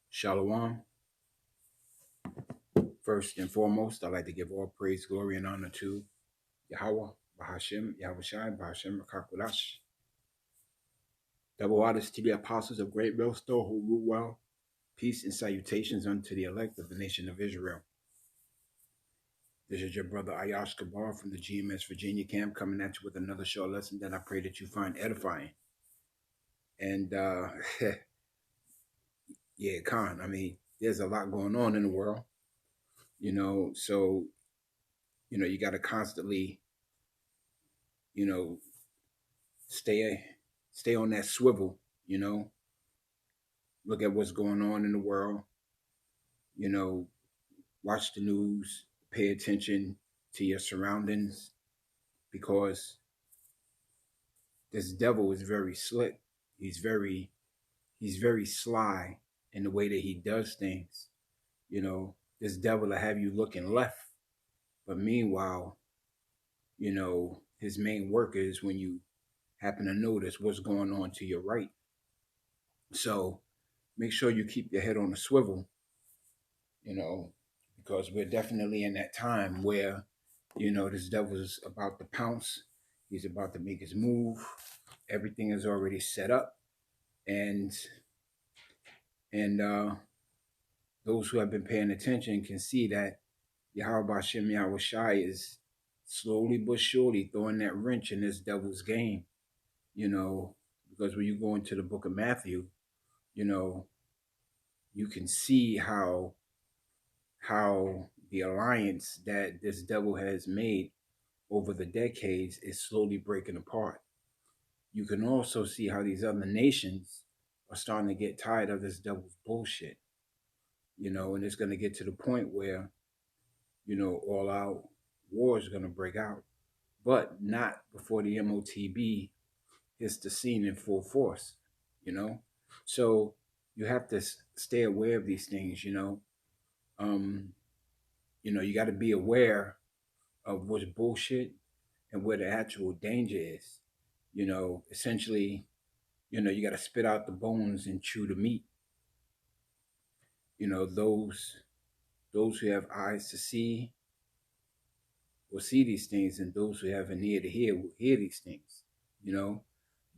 Shalom. First and foremost, I'd like to give all praise, glory, and honor to Yahweh, Bahashem, Yahushai, Bahashem, Rakakwadash. Double honors to the apostles of great millstone who rule well. Peace and salutations unto the elect of the nation of Israel. This is your brother Ayash Kabar from the GMS Virginia camp coming at you with another short lesson that I pray that you find edifying. And yeah, Khan, I mean, there's a lot going on in the world, so, you got to constantly, you know, stay on that swivel, look at what's going on in the world, watch the news, pay attention to your surroundings, because this devil is very slick. He's very sly in the way that he does things. This devil will have you looking left, but meanwhile, his main work is when you happen to notice what's going on to your right. So make sure you keep your head on a swivel, because we're definitely in that time where, this devil's about to pounce. He's about to make his move. Everything is already set up. And those who have been paying attention can see that Yahweh Hashem Yahushai is slowly but surely throwing that wrench in this devil's game, because when you go into the book of Matthew, you can see how the alliance that this devil has made over the decades is slowly breaking apart. You can also see how these other nations are starting to get tired of this devil's bullshit, and it's going to get to the point where, all out war is going to break out, but not before the MOTB hits the scene in full force, So you have to stay aware of these things, you got to be aware of what's bullshit and where the actual danger is. Essentially, you got to spit out the bones and chew the meat. Those who have eyes to see will see these things, and those who have an ear to hear will hear these things,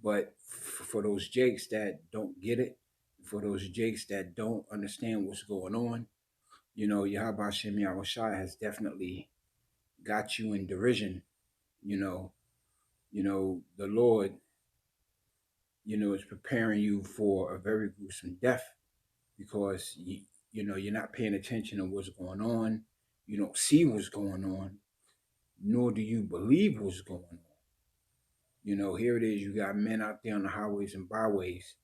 But for those jakes that don't get it, for those jakes that don't understand what's going on, Yahweh Hashem Yahushai has definitely got you in derision. The Lord, is preparing you for a very gruesome death, because you're not paying attention to what's going on. You don't see what's going on, nor do you believe what's going on. Here it is, you got men out there on the highways and byways,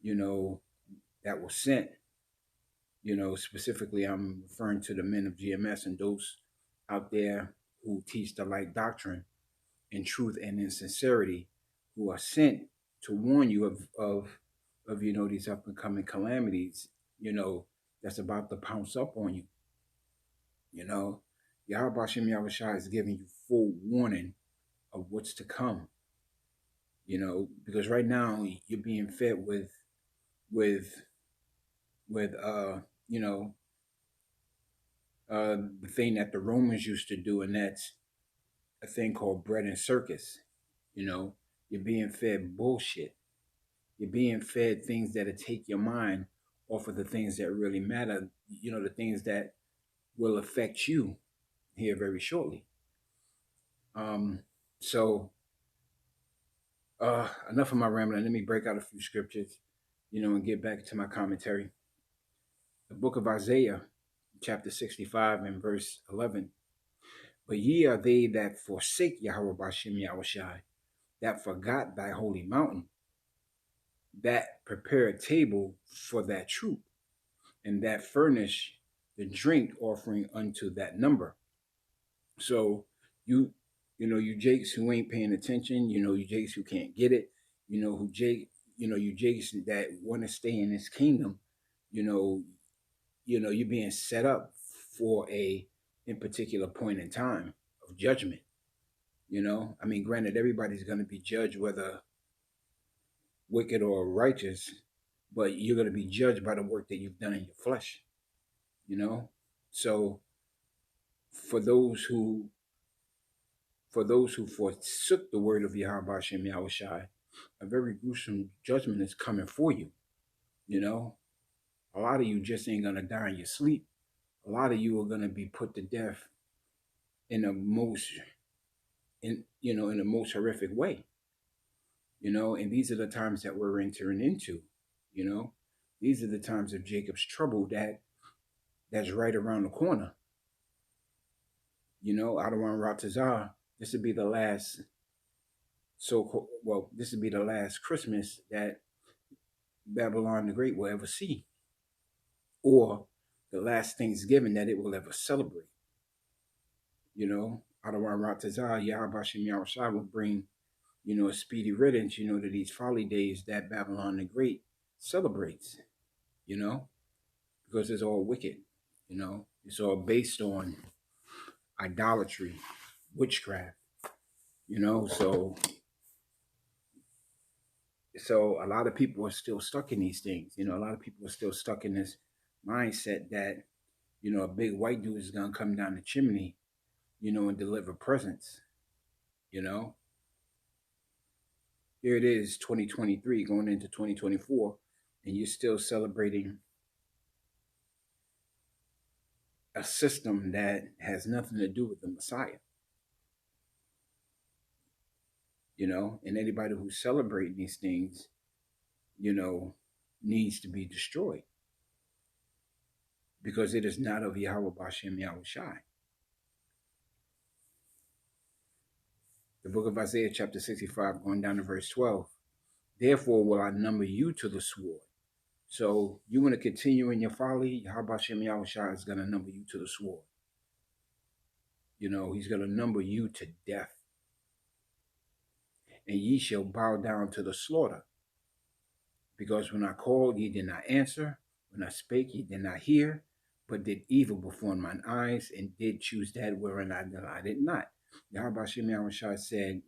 that were sent, specifically I'm referring to the men of GMS and those out there who teach the light doctrine in truth and in sincerity, who are sent to warn you of these up and coming calamities, that's about to pounce up on you. Yahweh Hashem Yahushua is giving you full warning of what's to come. Because right now you're being fed with the thing that the Romans used to do, and that's a thing called bread and circus. You're being fed bullshit. You're being fed things that'll take your mind off of the things that really matter, the things that will affect you here very shortly. So enough of my rambling. Let me break out a few scriptures, and get back to my commentary. The book of Isaiah, chapter 65 and verse 11. But ye are they that forsake Yahweh Bashem Yahushai, that forgot thy holy mountain, that prepare a table for that troop, and that furnish the drink offering unto that number. So you jakes who ain't paying attention, you jakes who can't get it, you jakes that want to stay in this kingdom, you're being set up for a in particular point in time of judgment. You know, I mean, granted, everybody's going to be judged whether wicked or righteous, but you're going to be judged by the work that you've done in your flesh. You know, so for those who forsook the word of Yahweh Hashem Yahushai, a very gruesome judgment is coming for you. You know, a lot of you just ain't gonna die in your sleep. A lot of you are gonna be put to death in the most in the most horrific way. You know, and these are the times that we're entering into. You know, these are the times of Jacob's trouble that's right around the corner. You know, Adawan Ratazar, this would be the last this would be the last Christmas that Babylon the Great will ever see, or the last Thanksgiving that it will ever celebrate. You know, Adawan Ratazar, Yahweh Shem Yahushua will bring, a speedy riddance, to these folly days that Babylon the Great celebrates, because it's all wicked, it's all based on idolatry, witchcraft, so a lot of people are still stuck in these things. A lot of people are still stuck in this mindset that, a big white dude is going to come down the chimney, and deliver presents, Here it is, 2023, going into 2024, and you're still celebrating a system that has nothing to do with the Messiah. And anybody who's celebrating these things, needs to be destroyed, because it is not of Yahweh Bashem Yahushai. The book of Isaiah chapter 65, going down to verse 12. Therefore will I number you to the sword. So you want to continue in your folly, Yahweh Bashem Yahushai is going to number you to the sword. He's going to number you to death. And ye shall bow down to the slaughter. Because when I called, ye did not answer. When I spake, ye did not hear, but did evil before mine eyes, and did choose that wherein I delighted not. Yahweh Shem Yahushua said,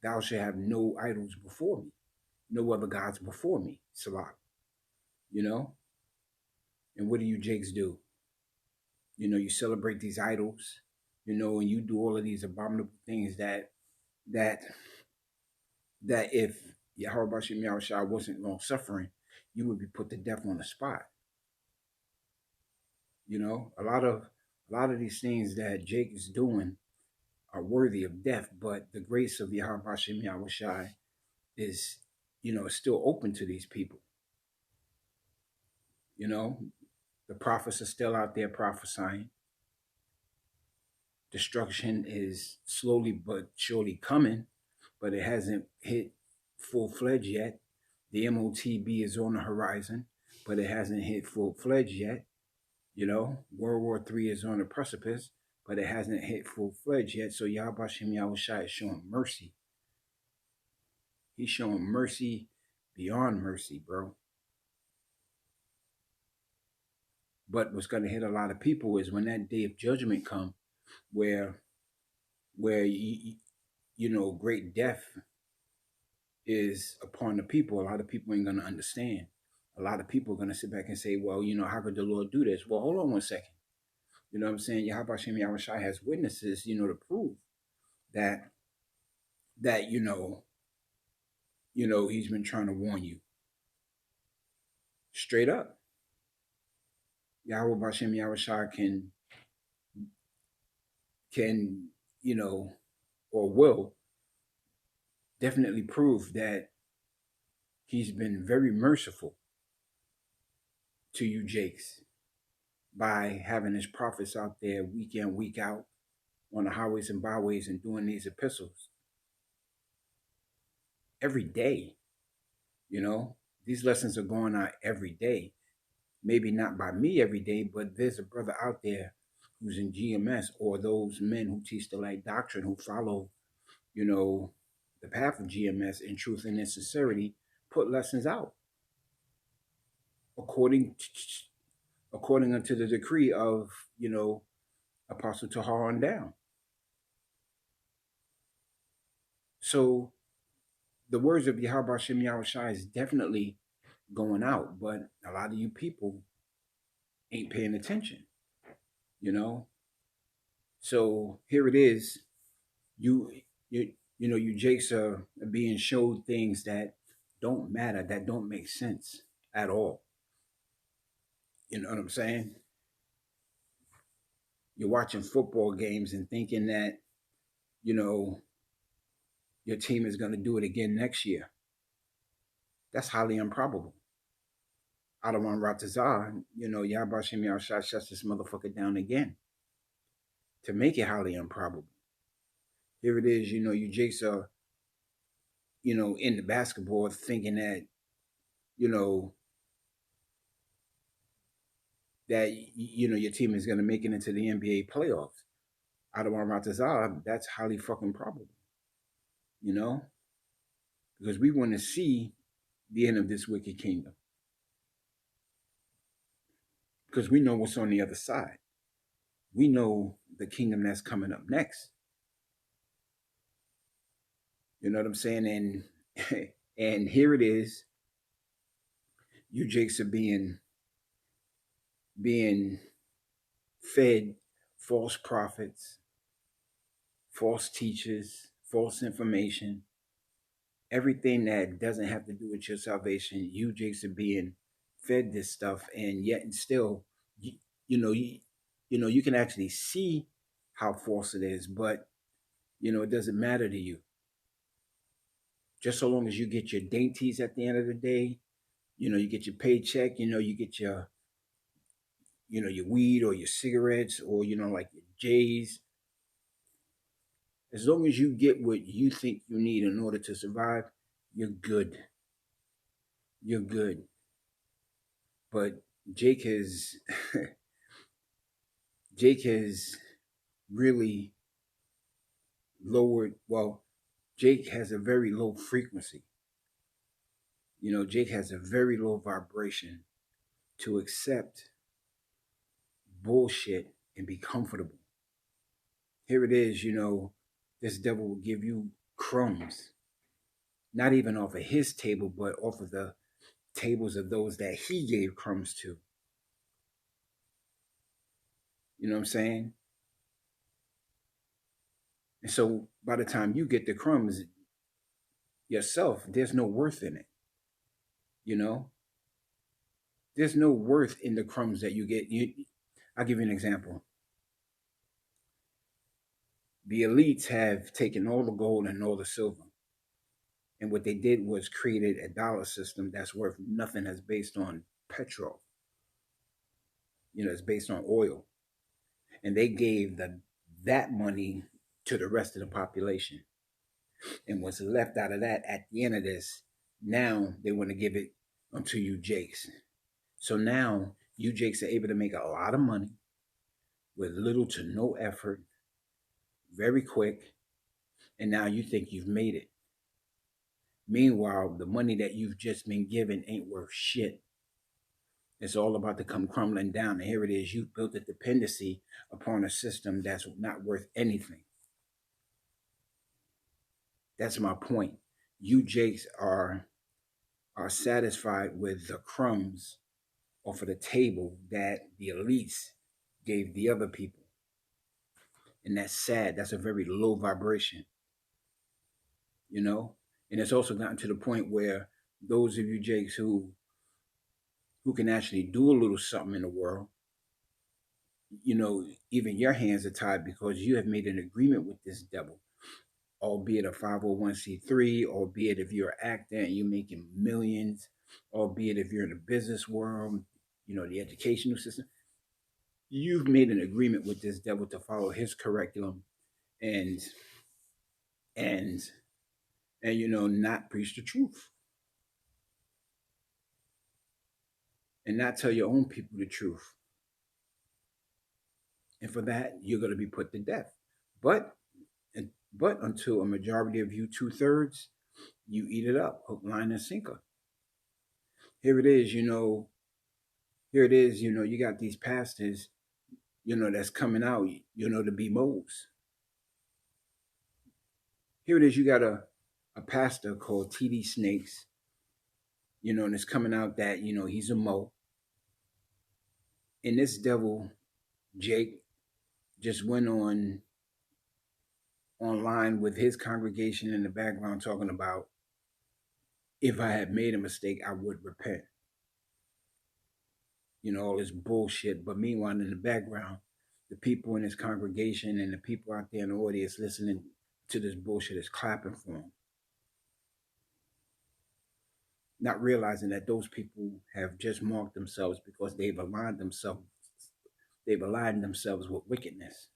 thou shalt have no idols before me, no other gods before me, Salah. And what do you Jakes do? You celebrate these idols, and you do all of these abominable things that if Yahweh Bashem Yahushua wasn't long suffering, you would be put to death on the spot. A lot of these things that Jake is doing are worthy of death, but the grace of Yahweh Bashem Yahushua is, still open to these people. The prophets are still out there prophesying. Destruction is slowly but surely coming, but it hasn't hit full-fledged yet. The MOTB is on the horizon, but it hasn't hit full-fledged yet. World War III is on the precipice, but it hasn't hit full-fledged yet. So Yahweh Shem Yahushua is showing mercy. He's showing mercy beyond mercy, bro. But what's going to hit a lot of people is when that day of judgment comes, where great death is upon the people. A lot of people ain't going to understand. A lot of people are going to sit back and say, well, how could the Lord do this? Well, hold on one second. You know what I'm saying? Yahweh Shem Yahushua has witnesses, to prove that he's been trying to warn you. Straight up. Yahweh Shem Yahushua can, or will definitely prove that he's been very merciful to you Jakes by having his prophets out there week in, week out on the highways and byways and doing these epistles every day. These lessons are going out every day. Maybe not by me every day, but there's a brother out there who's in GMS, or those men who teach the light doctrine, who follow, the path of GMS in truth and in sincerity, put lessons out according unto the decree of, Apostle Tahar on down. So the words of Yahweh Shem Yahushua is definitely going out, but a lot of you people ain't paying attention, you know? So here it is. You you jakes are being showed things that don't matter, that don't make sense at all. You know what I'm saying? You're watching football games and thinking that, you know, your team is going to do it again next year. That's highly improbable. Adawan Ratazar, Yahweh Shem Yahushua shuts this motherfucker down again to make it highly improbable. Here it is, you jakes are, in the basketball thinking that, you know, your team is going to make it into the NBA playoffs. Adawan Ratazar, that's highly fucking probable, because we want to see the end of this wicked kingdom. Because we know what's on the other side. We know the kingdom that's coming up next. You know what I'm saying? And and here it is. You jakes are being fed false prophets, false teachers, false information, everything that doesn't have to do with your salvation. You jakes are being fed this stuff, and yet and still, you can actually see how false it is, but it doesn't matter to you. Just so long as you get your dainties at the end of the day, you get your paycheck, you get your your weed or your cigarettes or like your J's. As long as you get what you think you need in order to survive, you're good. You're good. But Jake has Jake has really lowered. Well, Jake has a very low frequency. Jake has a very low vibration to accept bullshit and be comfortable. Here it is, this devil will give you crumbs, not even off of his table, but off of the tables of those that he gave crumbs to. You know what I'm saying? And so by the time you get the crumbs yourself, there's no worth in it. There's no worth in the crumbs that you get. I'll give you an example. The elites have taken all the gold and all the silver. And what they did was created a dollar system that's worth nothing, that's based on petrol. It's based on oil. And they gave that money to the rest of the population. And what's left out of that at the end of this, now they want to give it unto you jakes. So now you jakes are able to make a lot of money with little to no effort, very quick, and now you think you've made it. Meanwhile, the money that you've just been given ain't worth shit. It's all about to come crumbling down. And here it is. You've built a dependency upon a system that's not worth anything. That's my point. You jakes are satisfied with the crumbs off of the table that the elites gave the other people. And that's sad. That's a very low vibration. And it's also gotten to the point where those of you jakes who can actually do a little something in the world, even your hands are tied because you have made an agreement with this devil, albeit a 501c3, albeit if you're an actor and you're making millions, albeit if you're in the business world, the educational system. You've made an agreement with this devil to follow his curriculum and not preach the truth. And not tell your own people the truth. And for that, you're going to be put to death. But until a majority of you, 2/3, you eat it up, hook, line, and sinker. Here it is, you got these pastors, that's coming out, to be moles. Here it is, you got a pastor called TD Snakes, and it's coming out that, he's a Mo. And this devil, Jake, just went online with his congregation in the background talking about, if I had made a mistake, I would repent. All this bullshit. But meanwhile, in the background, the people in his congregation and the people out there in the audience listening to this bullshit is clapping for him. Not realizing that those people have just marked themselves because they've aligned themselves with wickedness.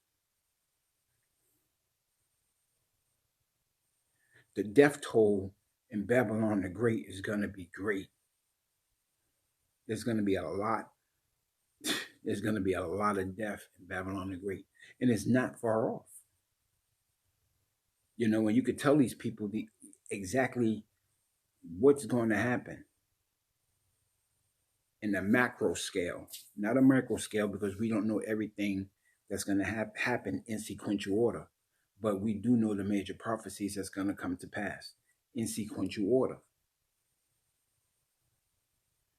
The death toll in Babylon the Great is going to be great. There's going to be a lot. There's going to be a lot of death in Babylon the Great. And it's not far off. When you could tell these people exactly what's going to happen in the macro scale, not a micro scale, because we don't know everything that's going to happen in sequential order. But we do know the major prophecies that's going to come to pass in sequential order.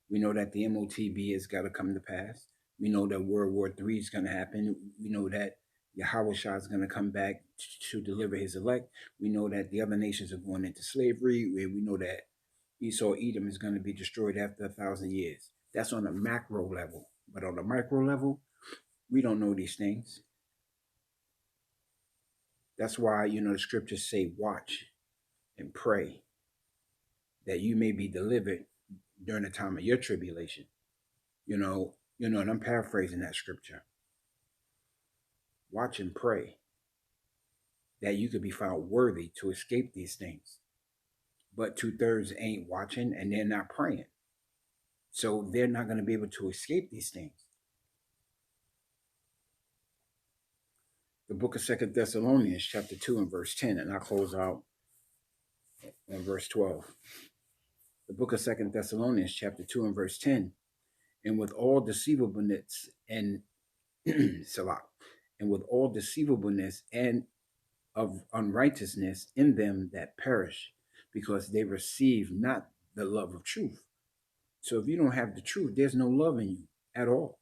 We know that the MOTB has got to come to pass. We know that World War III is going to happen. We know that Yahweh Shah is going to come back to deliver his elect. We know that the other nations are going into slavery. We know that Esau, Edom is going to be destroyed after 1,000 years. That's on a macro level. But on the micro level, we don't know these things. That's why, the scriptures say, watch and pray that you may be delivered during the time of your tribulation. And I'm paraphrasing that scripture. Watch and pray that you could be found worthy to escape these things. But 2/3 ain't watching and they're not praying. So they're not going to be able to escape these things. The book of 2 Thessalonians chapter 2 and verse 10, and I'll close out on verse 12. The book of 2 Thessalonians chapter 2 and verse 10, and with all deceivableness and and with all deceivableness and of unrighteousness in them that perish, because they receive not the love of truth. So if you don't have the truth, there's no love in you at all,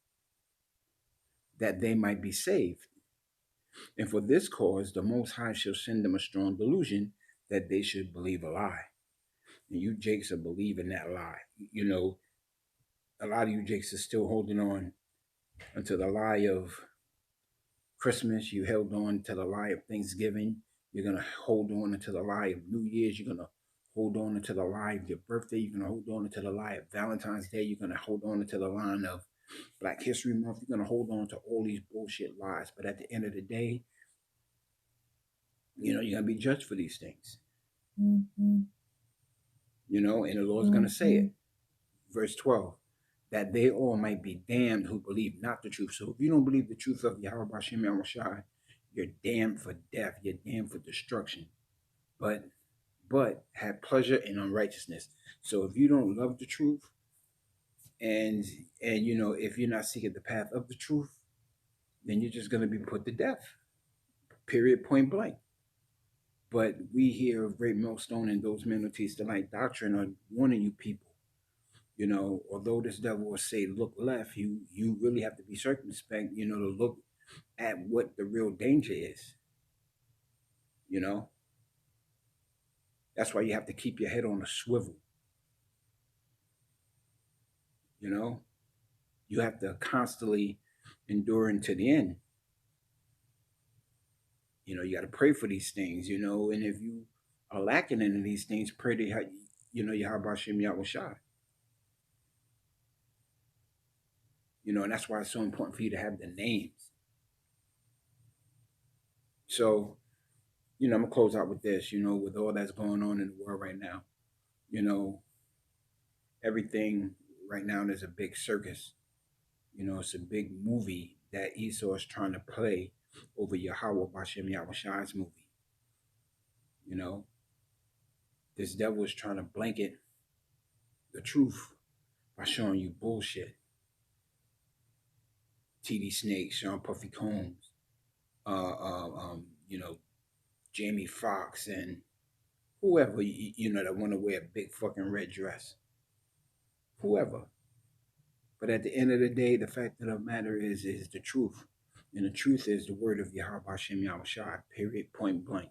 that they might be saved. And for this cause, the Most High shall send them a strong delusion, that they should believe a lie. And you Jakes are believing that lie. A lot of you Jakes are still holding on unto the lie of Christmas. You held on to the lie of Thanksgiving. You're going to hold on unto the lie of New Year's. You're going to hold on unto the lie of your birthday. You're going to hold on unto the lie of Valentine's Day. You're going to hold on unto the line of Black History Month. You're going to hold on to all these bullshit lies. But at the end of the day, you're going to be judged for these things. Mm-hmm. And the Lord's going to say it. Verse 12, that they all might be damned who believe not the truth. So if you don't believe the truth of Yahweh Hashem Yahushua, you're damned for death. You're damned for destruction. But have pleasure in unrighteousness. So if you don't love the truth, and if you're not seeking the path of the truth, then you're just going to be put to death. Period, point blank. But we here of Great Millstone and those men who teach the light doctrine are warning you people. Although this devil will say look left, you really have to be circumspect, to look at what the real danger is. That's why you have to keep your head on a swivel. You have to constantly endure into the end. You got to pray for these things, and if you are lacking in these things, pray to Yahweh Hashem Yahushua. And that's why it's so important for you to have the names. So, I'm going to close out with this, with all that's going on in the world right now. Everything right now is a big circus. It's a big movie that Esau is trying to play over Yahweh Hashem Yahushua's movie. This devil is trying to blanket the truth by showing you bullshit. TD Snake, Sean Puffy Combs, Jamie Foxx, and Whoever, you know, that want to wear a big fucking red dress. Whoever. But at the end of the day, the fact of the matter is the truth. And the truth is the word of Yahweh Hashem Yahushua, period, point blank.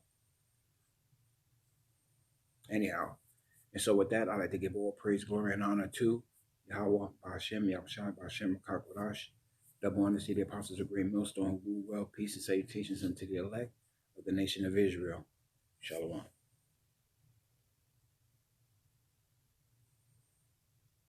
Anyhow, and so with that, I'd like to give all praise, glory, and honor to Yahweh Hashem Yahushua, Hashem Kakwadash. Double honor to the apostles of Great Millstone who rule well, peace and salutations unto the elect of the nation of Israel. Shalom.